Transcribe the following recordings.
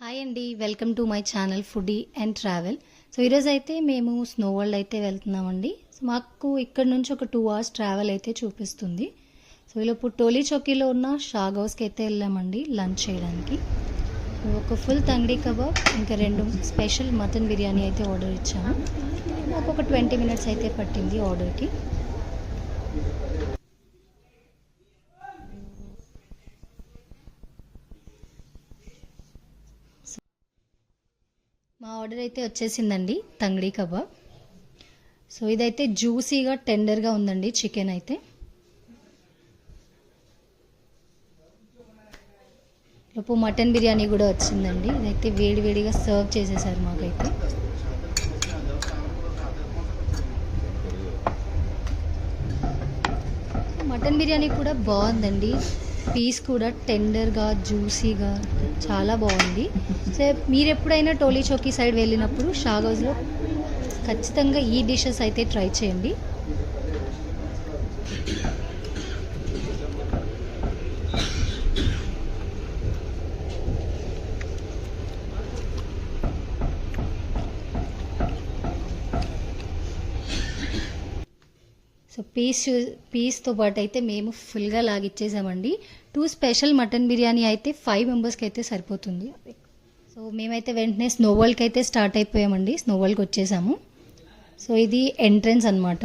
Hi అండి, welcome to my channel foodie and travel. So ఈరోజు అయితే మేము స్నో వరల్డ్ అయితే వెళ్తున్నామండి. సో మాకు ఇక్కడ నుంచి ఒక 2 hours ట్రావెల్ అయితే చూపిస్తుంది. సో ఇప్పుడు టోలీ చౌకీలో ఉన్న షాగ్ హౌస్కి అయితే వెళ్ళామండి లంచ్ చేయడానికి. ఒక ఫుల్ తంగడి కబాబ్ ఇంకా 2 స్పెషల్ మటన్ బిర్యానీ అయితే ఆర్డర్ ఇచ్చాము. మాకు ఒక 20 minutes అయితే పట్టింది ఆర్డర్కి. మా ఆర్డర్ అయితే వచ్చేసిందండి తంగడి కబాబ్. సో ఇదైతే జ్యూసీగా టెండర్గా ఉందండి చికెన్ అయితే. లోపు మటన్ బిర్యానీ కూడా వచ్చిందండి. ఇదైతే వేడివేడిగా సర్వ్ చేసేసారు మాకైతే. మటన్ బిర్యానీ కూడా బాగుందండి. పీస్ కూడా టెండర్గా జ్యూసీగా చాలా బాగుంది. సో మీరు ఎప్పుడైనా టోలీ చౌకీ సైడ్ వెళ్ళినప్పుడు షాగ్ హౌస్లో ఖచ్చితంగా ఈ డిషెస్ అయితే ట్రై చేయండి. సో పీస్తో పాటు అయితే మేము ఫుల్గా లాగిచ్చేసామండి. 2 స్పెషల్ మటన్ బిర్యానీ అయితే 5 members అయితే సరిపోతుంది. సో మేమైతే వెంటనే స్నో వరల్డ్కి అయితే స్టార్ట్ అయిపోయామండి. స్నో వరల్డ్కి వచ్చేసాము. సో ఇది ఎంట్రన్స్ అనమాట.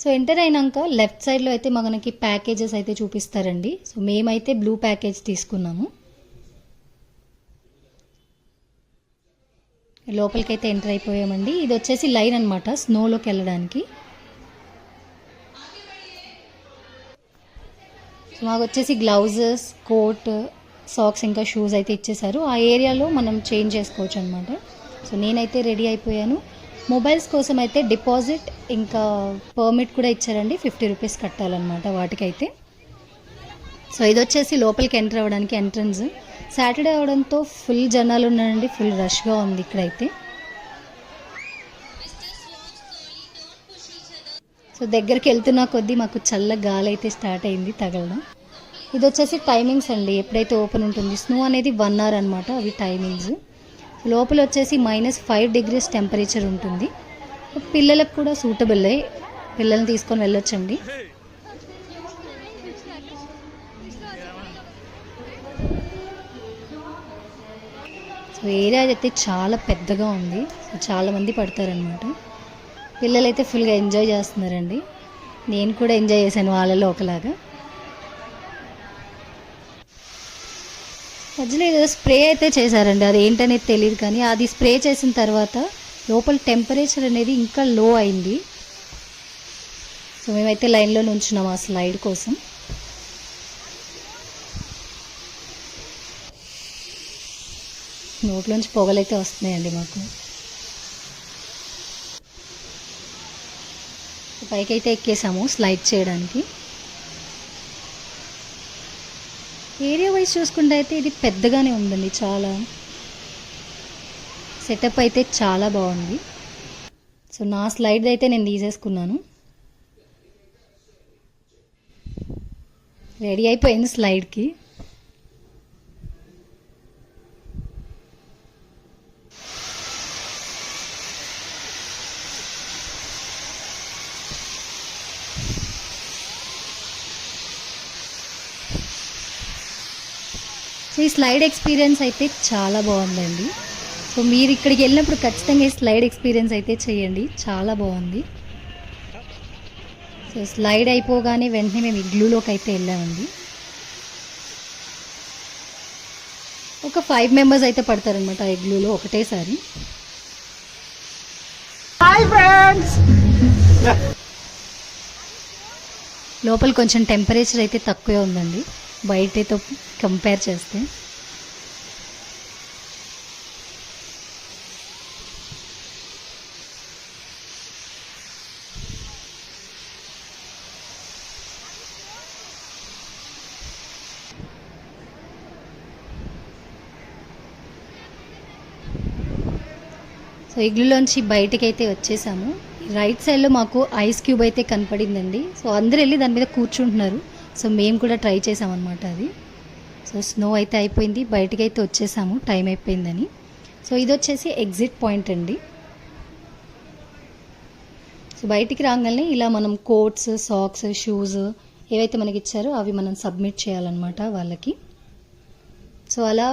సో ఎంటర్ అయినాక లెఫ్ట్ సైడ్లో అయితే మనకి ప్యాకేజెస్ అయితే చూపిస్తారండి. సో మేమైతే బ్లూ ప్యాకేజ్ తీసుకున్నాము. లోపలికి అయితే ఎంటర్ అయిపోయామండి. ఇది వచ్చేసి లైన్ అనమాట స్నోలోకి వెళ్ళడానికి. సో మాకు వచ్చేసి గ్లౌజెస్, కోట్, సాక్స్ ఇంకా షూస్ అయితే ఇచ్చేసారు. ఆ ఏరియాలో మనం చేంజ్ చేసుకోవచ్చు అనమాట. సో నేనైతే రెడీ అయిపోయాను. మొబైల్స్ కోసం అయితే డిపాజిట్ ఇంకా పర్మిట్ కూడా ఇచ్చారండి. 50 rupees కట్టాలన్నమాట వాటికైతే. సో ఇది వచ్చేసి లోపలికి ఎంటర్ అవ్వడానికి ఎంట్రన్స్. సాటర్డే అవడంతో ఫుల్ జనాలు ఉన్నారండి. ఫుల్ రష్గా ఉంది ఇక్కడైతే. సో దగ్గరికి వెళ్తున్న కొద్దీ మాకు చల్ల గాలి అయితే స్టార్ట్ అయింది తగలడం. ఇది వచ్చేసి టైమింగ్స్ అండి, ఎప్పుడైతే ఓపెన్ ఉంటుంది. స్నో అనేది 1 hour అనమాట అవి టైమింగ్స్. లోపల వచ్చేసి -5 degrees టెంపరేచర్ ఉంటుంది. పిల్లలకు కూడా సూటబుల్, పిల్లల్ని తీసుకొని వెళ్ళొచ్చండి. సో ఏరియా అయితే చాలా పెద్దగా ఉంది. సో చాలామంది పడతారనమాట. పిల్లలైతే ఫుల్గా ఎంజాయ్ చేస్తున్నారండి. నేను కూడా ఎంజాయ్ చేశాను వాళ్ళలో ఒకలాగా. మధ్యలో ఏదో స్ప్రే అయితే చేశారండి, అది ఏంటనేది తెలియదు. కానీ అది స్ప్రే చేసిన తర్వాత లోపల టెంపరేచర్ అనేది ఇంకా లో అయింది. సో మేమైతే లైన్లో నుంచున్నాం ఆ స్లైడ్ కోసం. నోట్లోంచి పొగలైతే వస్తున్నాయండి మాకు. పైకి అయితే ఎక్కేసాము స్లైడ్ చేయడానికి. ఏరియా వైజ్ చూసుకుంటే అయితే ఇది పెద్దగానే ఉందండి. చాలా సెటప్ అయితే చాలా బాగుంది. సో నా స్లైడ్ అయితే నేను తీసేసుకున్నాను. రెడీ అయిపోయింది స్లైడ్కి. సో ఈ స్లైడ్ ఎక్స్పీరియన్స్ అయితే చాలా బాగుందండి. సో మీరు ఇక్కడికి వెళ్ళినప్పుడు ఖచ్చితంగా ఈ స్లైడ్ ఎక్స్పీరియన్స్ అయితే చేయండి, చాలా బాగుంది. సో స్లైడ్ అయిపోగానే వెంటనే మేము ఇగ్లూలోకి అయితే వెళ్ళామండి. ఒక 5 members అయితే పడతారనమాట ఆ ఇగ్లూలో ఒకటేసారి. లోపల కొంచెం టెంపరేచర్ అయితే తక్కువే ఉందండి బయటతో కంపేర్ చేస్తే. సో ఇగ్లులోంచి బయటకైతే వచ్చేసాము. రైట్ సైడ్లో మాకు ఐస్ క్యూబ్ అయితే కనపడిందండి. సో అందరూ వెళ్ళి దాని మీద కూర్చుంటున్నారు. సో మేము కూడా ట్రై చేసామన్నమాట అది. సో స్నో అయితే అయిపోయింది, బయటికి అయితే వచ్చేసాము టైం అయిపోయిందని. సో ఇది వచ్చేసి ఎగ్జిట్ పాయింట్ అండి. సో బయటికి రాగానే ఇలా మనం కోట్స్, సాక్స్, షూస్ ఏవైతే మనకి ఇచ్చారో అవి మనం సబ్మిట్ చేయాలన్నమాట వాళ్ళకి. సో అలా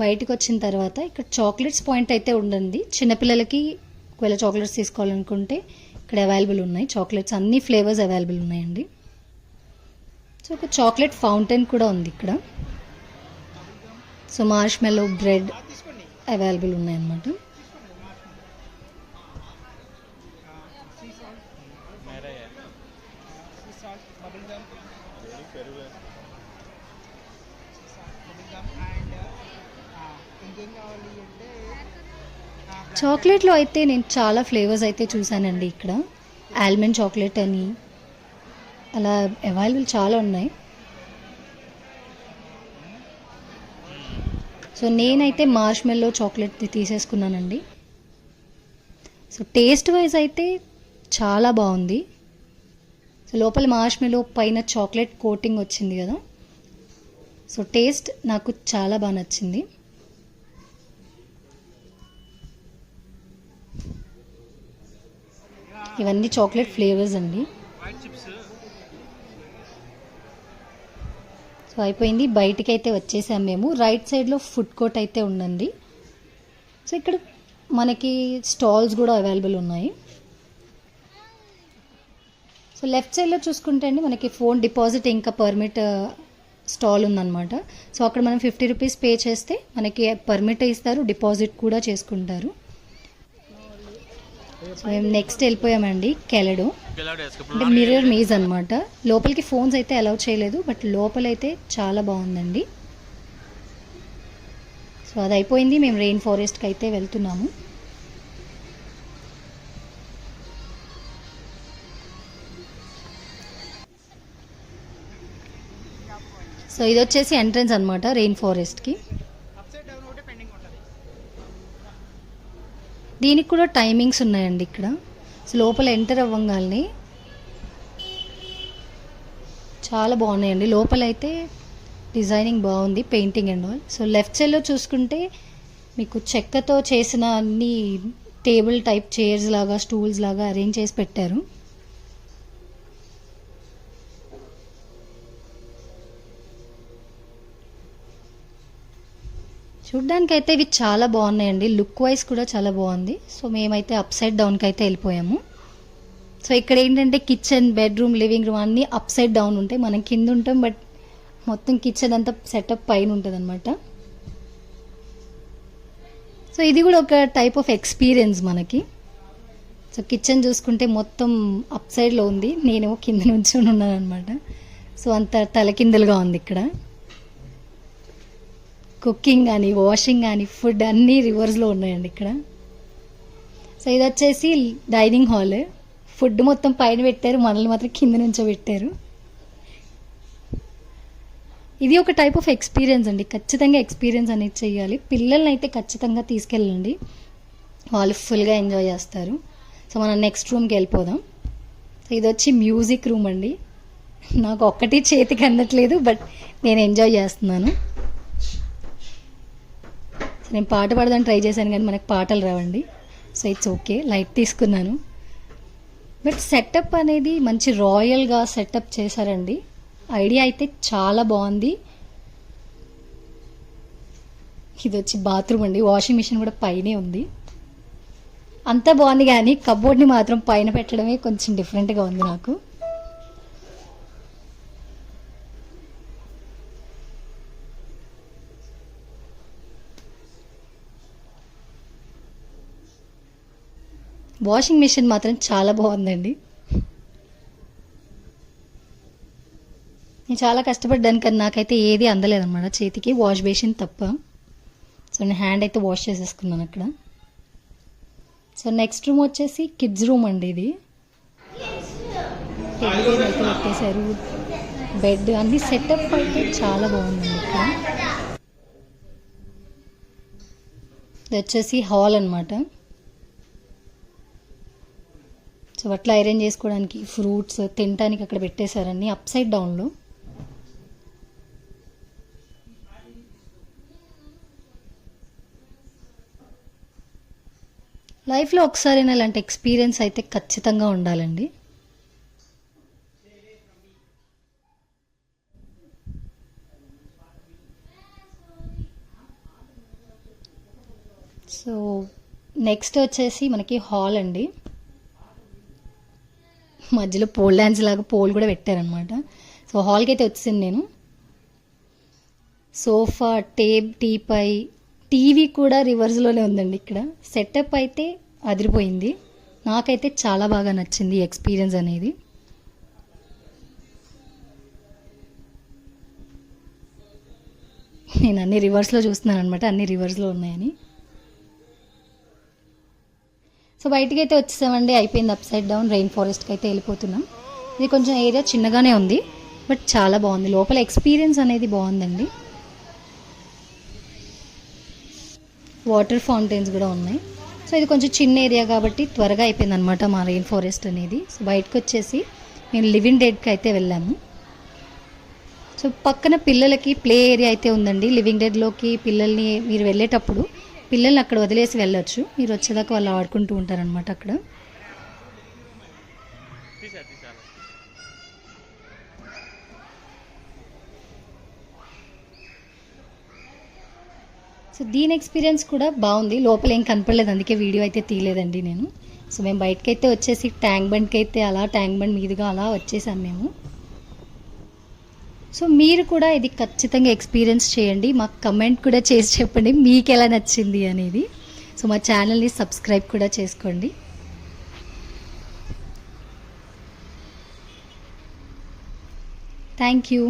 బయటకు వచ్చిన తర్వాత ఇక్కడ చాక్లెట్స్ పాయింట్ అయితే ఉండండి. చిన్నపిల్లలకి ఒకవేళ చాక్లెట్స్ తీసుకోవాలనుకుంటే ఇక్కడ అవైలబుల్ ఉన్నాయి. చాక్లెట్స్ అన్ని ఫ్లేవర్స్ అవైలబుల్ ఉన్నాయండి. సో ఒక చాక్లెట్ ఫౌంటైన్ కూడా ఉంది ఇక్కడ. సో మార్ష్మెల్లో బ్రెడ్ అవైలబుల్ ఉన్నాయన్నమాట. చాక్లెట్లో అయితే నేను చాలా ఫ్లేవర్స్ అయితే చూసానండి. ఇక్కడ ఆల్మండ్ చాక్లెట్ అని అలా అవైలబుల్ చాలా ఉన్నాయి. సో నేనైతే మార్ష్మెల్లో చాక్లెట్ తీసేసుకున్నానండి. సో టేస్ట్ వైజ్ అయితే చాలా బాగుంది. సో లోపల మార్ష్మెల్లో పైన చాక్లెట్ కోటింగ్ వచ్చింది కదా. సో టేస్ట్ నాకు చాలా బాగా నచ్చింది. ఇవన్నీ చాక్లెట్ ఫ్లేవర్స్ అండి. సో అయిపోయింది, బయటికి అయితే వచ్చేసాం మేము. రైట్ సైడ్లో ఫుడ్ కోర్ట్ అయితే ఉందండి. సో ఇక్కడ మనకి స్టాల్స్ కూడా అవైలబుల్ ఉన్నాయి. సో లెఫ్ట్ సైడ్లో చూసుకుంటే అండి మనకి ఫోన్ డిపాజిట్ ఇంకా పర్మిట్ స్టాల్ ఉందన్నమాట. సో అక్కడ మనం 50 రూపీస్ పే చేస్తే మనకి పర్మిట్ ఇస్తారు, డిపాజిట్ కూడా చేసుకుంటారు. సో మేము నెక్స్ట్ వెళ్ళిపోయామండి కెలడో, అంటే మిర్రర్ మేజ్ అనమాట. లోపలికి ఫోన్స్ అయితే అలౌ చేయలేదు, బట్ లోపలైతే చాలా బాగుందండి. సో అది అయిపోయింది, మేము రెయిన్ ఫారెస్ట్కి అయితే వెళ్తున్నాము. సో ఇది వచ్చేసి ఎంట్రన్స్ అనమాట రెయిన్ ఫారెస్ట్కి. దీనికి కూడా టైమింగ్స్ ఉన్నాయండి ఇక్కడ. సో లోపల ఎంటర్ అవ్వగానే చాలా బాగున్నాయండి. లోపల అయితే డిజైనింగ్ బాగుంది, painting and all. So left సైడ్లో చూసుకుంటే మీకు చెక్కతో చేసిన అన్ని టేబుల్ టైప్ చైర్స్ లాగా, స్టూల్స్ లాగా అరేంజ్ చేసి పెట్టారు. చూడ్డానికి అయితే ఇవి చాలా బాగున్నాయండి, లుక్ వైజ్ కూడా చాలా బాగుంది. సో మేమైతే అప్ సైడ్ డౌన్కి అయితే వెళ్ళిపోయాము. సో ఇక్కడ ఏంటంటే కిచెన్, బెడ్రూమ్, లివింగ్ రూమ్ అన్నీ అప్ సైడ్ డౌన్ ఉంటాయి. మనం కింద ఉంటాం, బట్ మొత్తం కిచెన్ అంతా సెటప్ పైన ఉంటుంది అనమాట. సో ఇది కూడా ఒక టైప్ ఆఫ్ ఎక్స్పీరియన్స్ మనకి. సో కిచెన్ చూసుకుంటే మొత్తం అప్ సైడ్లో ఉంది, నేనేమో కింద నుంచి ఉన్నాను అనమాట. సో అంత తలకిందులుగా ఉంది ఇక్కడ. కుకింగ్ కానీ, వాషింగ్ కానీ, ఫుడ్ అన్నీ రివర్స్లో ఉన్నాయండి ఇక్కడ. సో ఇది వచ్చేసి డైనింగ్ హాల్. ఫుడ్ మొత్తం పైన పెట్టారు, మనల్ని మాత్రం కింద నుంచో పెట్టారు. ఇది ఒక టైప్ ఆఫ్ ఎక్స్పీరియన్స్ అండి, ఖచ్చితంగా ఎక్స్పీరియన్స్ అనేది చేయాలి. పిల్లల్ని అయితే ఖచ్చితంగా తీసుకెళ్ళండి, వాళ్ళు ఫుల్గా ఎంజాయ్ చేస్తారు. సో మనం నెక్స్ట్ రూమ్కి వెళ్ళిపోదాం. సో ఇది వచ్చి మ్యూజిక్ రూమ్ అండి. నాకు ఒక్కటి చేతికి అందట్లేదు, బట్ నేను ఎంజాయ్ చేస్తున్నాను. సో నేను పాట పాడదాన్ని ట్రై చేశాను, కానీ మనకు పాటలు రావండి. సో ఇట్స్ ఓకే, లైట్ తీసుకున్నాను. బట్ సెటప్ అనేది మంచి రాయల్గా సెటప్ చేశారండి. ఐడియా అయితే చాలా బాగుంది. ఇది వచ్చి బాత్రూమ్ అండి, వాషింగ్ మిషన్ కూడా పైనే ఉంది. అంతా బాగుంది, కానీ కబోర్డ్ని మాత్రం పైన పెట్టడమే కొంచెం డిఫరెంట్గా ఉంది నాకు. వాషింగ్ మిషన్ మాత్రం చాలా బాగుందండి. నేను చాలా కష్టపడ్డాను, కానీ నాకైతే ఏది అందలేదన్నమాట చేతికి, వాష్ బేసిన్ తప్ప. సో నేను హ్యాండ్ అయితే వాష్ చేసేసుకున్నాను అక్కడ. సో నెక్స్ట్ రూమ్ వచ్చేసి కిడ్స్ రూమ్ అండి. ఇది అయితే పెట్టేశారు, బెడ్ అన్ని సెటప్ అయితే చాలా బాగుందండి ఇక్కడ. ఇది వచ్చేసి హాల్ అనమాట. సో అట్లా అరేంజ్ చేసుకోవడానికి ఫ్రూట్స్ తినడానికి అక్కడ పెట్టేశారని అప్ సైడ్ డౌన్లో. లైఫ్లో ఒకసారైనా ఇలాంటి ఎక్స్పీరియన్స్ అయితే ఖచ్చితంగా ఉండాలండి. సో నెక్స్ట్ వచ్చేసి మనకి హాల్ అండి. మధ్యలో పోల్ డ్యాన్స్ లాగా పోల్ కూడా పెట్టారనమాట. సో హాల్కి అయితే వచ్చాను నేను. సోఫా, టీపై, టీవీ కూడా రివర్స్లోనే ఉందండి. ఇక్కడ సెటప్ అయితే అదిరిపోయింది. నాకైతే చాలా బాగా నచ్చింది ఎక్స్పీరియన్స్ అనేది. నేను అన్ని రివర్స్లో చూస్తున్నాను అనమాట, అన్ని రివర్స్లో ఉన్నాయని. సో బయటికి అయితే వచ్చేసామండి, అయిపోయింది. అప్ సైడ్ డౌన్ రెయిన్ ఫారెస్ట్కి అయితే వెళ్ళిపోతున్నాం. ఇది కొంచెం ఏరియా చిన్నగానే ఉంది, బట్ చాలా బాగుంది. లోపల ఎక్స్పీరియన్స్ అనేది బాగుందండి. వాటర్ ఫౌంటైన్స్ కూడా ఉన్నాయి. సో ఇది కొంచెం చిన్న ఏరియా కాబట్టి త్వరగా అయిపోయింది అనమాట మా రెయిన్ ఫారెస్ట్ అనేది. సో బయటకు వచ్చేసి మేము లివింగ్ డెడ్కి అయితే వెళ్ళాము. సో పక్కన పిల్లలకి ప్లే ఏరియా అయితే ఉందండి. లివింగ్ డెడ్లోకి పిల్లల్ని మీరు వెళ్ళేటప్పుడు పిల్లల్ని అక్కడ వదిలేసి వెళ్ళొచ్చు. మీరు వచ్చేదాకా వాళ్ళు ఆడుకుంటూ ఉంటారనమాట అక్కడ. సో దీని ఎక్స్పీరియన్స్ కూడా బాగుంది. లోపల ఏం కనపడలేదు, అందుకే వీడియో అయితే తీయలేదండి నేను. సో మేము బయటకైతే వచ్చేసి ట్యాంక్ బండ్కి అయితే అలా ట్యాంక్ బండ్ మీదుగా అలా వచ్చేసాం మేము. సో మీరు కూడా ఇది ఖచ్చితంగా ఎక్స్పీరియన్స్ చేయండి. మాకు కమెంట్ కూడా చేసి చెప్పండి మీకు ఎలా నచ్చింది అనేది. సో మా ఛానల్ని సబ్స్క్రైబ్ కూడా చేసుకోండి. Thank you.